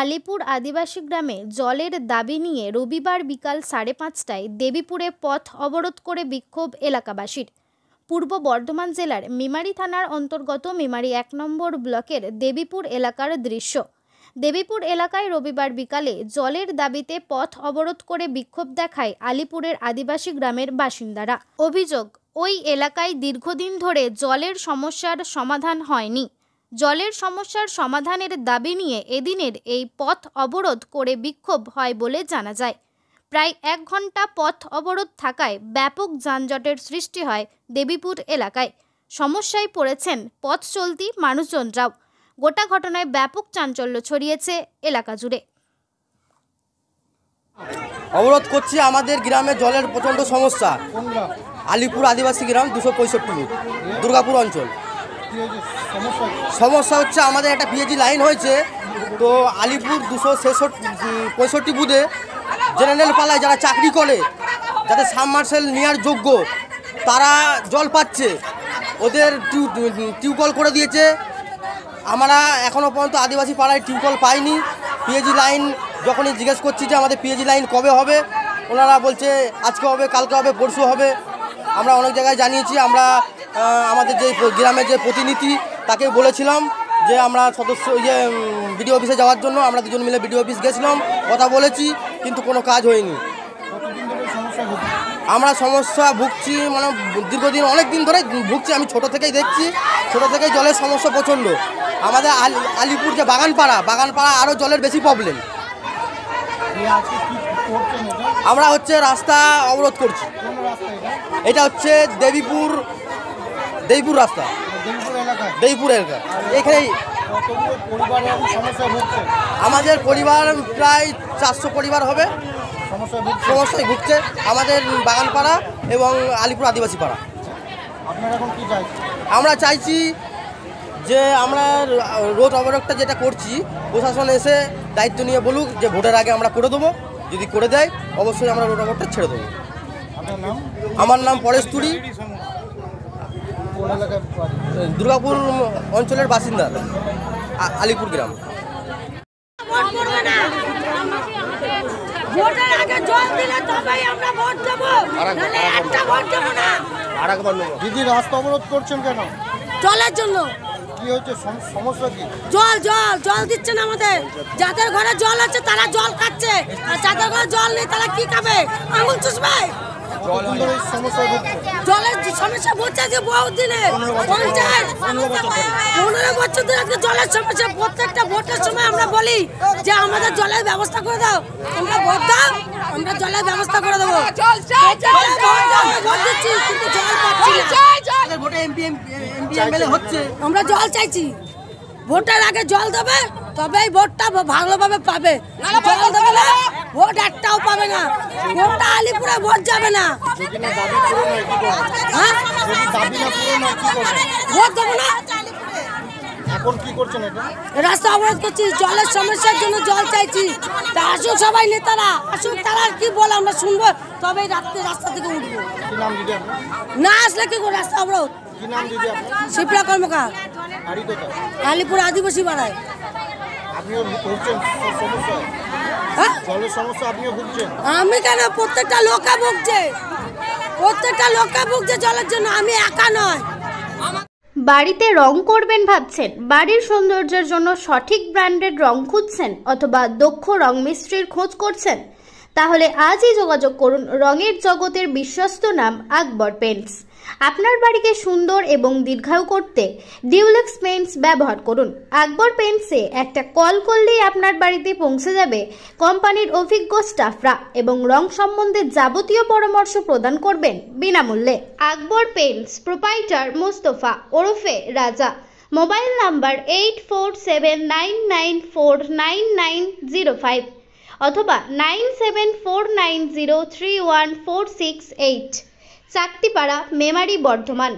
আলিপুর আদিবাসী গ্রামে জলের দাবি নিয়ে রবিবার বিকাল 5:30টায় দেবীপুরে পথ অবরোধ করে বিক্ষোভ এলাকাবাসীর। পূর্ব বর্ধমান জেলার মেমারি থানার অন্তর্গত মেমারি 1 নম্বর ব্লকের দেবীপুর এলাকার দৃশ্য। দেবীপুর এলাকায় রবিবার বিকালে জলের দাবিতে পথ অবরোধ করে বিক্ষোভ দেখায় আলিপুরের আদিবাসী গ্রামের বাসিন্দারা। অভিযোগ, ওই এলাকায় দীর্ঘদিন ধরে জলের সমস্যার সমাধান হয়নি। জলের সমস্যার সমাধানের দাবি নিয়ে এদিনের এই পথ অবরোধ করে বিক্ষোভ হয় বলে জানা যায়। প্রায় 1 ঘন্টা পথ অবরোধ থাকায় ব্যাপক যানজটের সৃষ্টি হয় দেবীপুর এলাকায়। সমস্যায় পড়েছেন পথ চলতি মানুষজনরাও। গোটা ঘটনায় ব্যাপক চাঞ্চল্য ছড়িয়েছে এলাকা জুড়ে। অবরোধ করছি, আমাদের গ্রামে জলের প্রচণ্ড সমস্যা। আলিপুর আদিবাসী গ্রাম 265 দুর্গাপুর অঞ্চল। সমস্যা হচ্ছে আমাদের একটা পিএইচি লাইন হয়েছে, তো আলিপুর 265 বুথে জেনারেল পালায় যারা চাকরি করে, যাদের সাবমার্সেল নেওয়ার যোগ্য, তারা জল পাচ্ছে। ওদের টিউবকল করে দিয়েছে। আমরা এখনও পর্যন্ত আদিবাসী পাড়ায় টিউবকল পাইনি। পিএইচি লাইন যখনই জিজ্ঞেস করছি যে আমাদের পিএইচি লাইন কবে হবে, ওনারা বলছে আজকে হবে, কালকে হবে, পরশু হবে। আমরা অনেক জায়গায় জানিয়েছি। আমরা আমাদের যে গ্রামের যে প্রতিনিধি তাকে বলেছিলাম যে আমরা বিডিও অফিসে যাওয়ার জন্য আমরা দুজন মিলে বিডিও অফিস গেছিলাম, কথা বলেছি, কিন্তু কোনো কাজ হয়নি। আমরা সমস্যা ভুগছি, মানে দীর্ঘদিন অনেক দিন ধরে ভুগছি। আমি ছোট থেকেই দেখছি, ছোট থেকেই জলের সমস্যা প্রচণ্ড। আমাদের আলিপুর যে বাগানপাড়া আরও জলের বেশি প্রবলেম। আমরা রাস্তা অবরোধ করছি। এটা হচ্ছে দেবীপুর রাস্তা, দেবীপুর এলাকা। এখানেই আমাদের পরিবার প্রায় 400 পরিবার হবে সমস্যায় ভুগছে, আমাদের বাগানপাড়া এবং আলিপুর আদিবাসী পাড়া। আমরা চাইছি যে আমরা রোড অবরোধটা যেটা করছি, প্রশাসন এসে দায়িত্ব নিয়ে বলুক যে ভোটের আগে আমরা করে দেবো। যদি করে দেয় অবশ্যই আমরা রোড অবরোধটা ছেড়ে দেবো। আমার নাম পরেশ তুরি, দুর্গাপুর অঞ্চলের বাসিন্দা, আলিপুর গ্রাম। দিদি রাস্তা অবরোধ করছেন কেন? জলের জন্য। কি হচ্ছে সমস্যা? কি জল দিচ্ছে না আমাদের। যাদের ঘরে জল আছে তারা জল খাচ্ছে, আর যাদের ঘরে জল নেই তারা কি খাবে? আঙুল চুষবে। জলের সমস্যা হচ্ছে যে বহু দিনে 15 বছর ধরে আজকে জলের সমস্যা। প্রত্যেকটা ভোটের সময় আমরা বলি যে আমাদের জলের ব্যবস্থা করে দাও, তোমরা ভোট দাও, আমরা জলের ব্যবস্থা করে দেবো। আমরা জল চাইছি, ভোটের আগে জল দেবে, তবেই ভোটটা ভালোভাবে পাবে। জল দেবে না, ভোট একটাও পাবে না। ভোটটা আলিপুরে ভোট যাবে না। ভোট দেবো না। এখন কি করছেন? রাস্তা অবরোধ করছি, জলের সমস্যার জন্য জল চাইছি। তা আসুক সবাই নেতারা, আসুক, তারা কি বলে আমরা শুনবো, তবে রাস্তা থেকে উঠবো। না আসলে কি করে রাস্তা অবরোধ? শিপ্রা কর্মকার, আলিপুর আদিবাসী পাড়ায়। আমি কেন, প্রত্যেকটা লোকে ভুগছে জলের জন্য। আমি একা নয়। বাড়িতে রং করবেন ভাবছেন? বাড়ির সৌন্দর্যের জন্য সঠিক ব্র্যান্ডের রং খুঁজছেন, অথবা দক্ষ রং মিস্ত্রির খোঁজ করছেন? তাহলে আজই যোগাযোগ করুন রঙের জগতের বিশ্বস্ত নাম আকবর পেইন্টস। আপনার বাড়িকে সুন্দর এবং দীর্ঘায়ু করতে ডিউলেক্স পেইন্টস ব্যবহার করুন। আকবর পেইন্টসে একটা কল করলেই আপনার বাড়িতে পৌঁছে যাবে কোম্পানির অভিজ্ঞ স্টাফরা এবং রং সম্বন্ধে যাবতীয় পরামর্শ প্রদান করবেন বিনামূল্যে। আকবর পেইন্টস প্রোপাইটার মোস্তফা ওরফে রাজা। মোবাইল নাম্বার 8479949905 অথবা 9749031468। চাকতিপাড়া, মেমারি, বর্ধমান।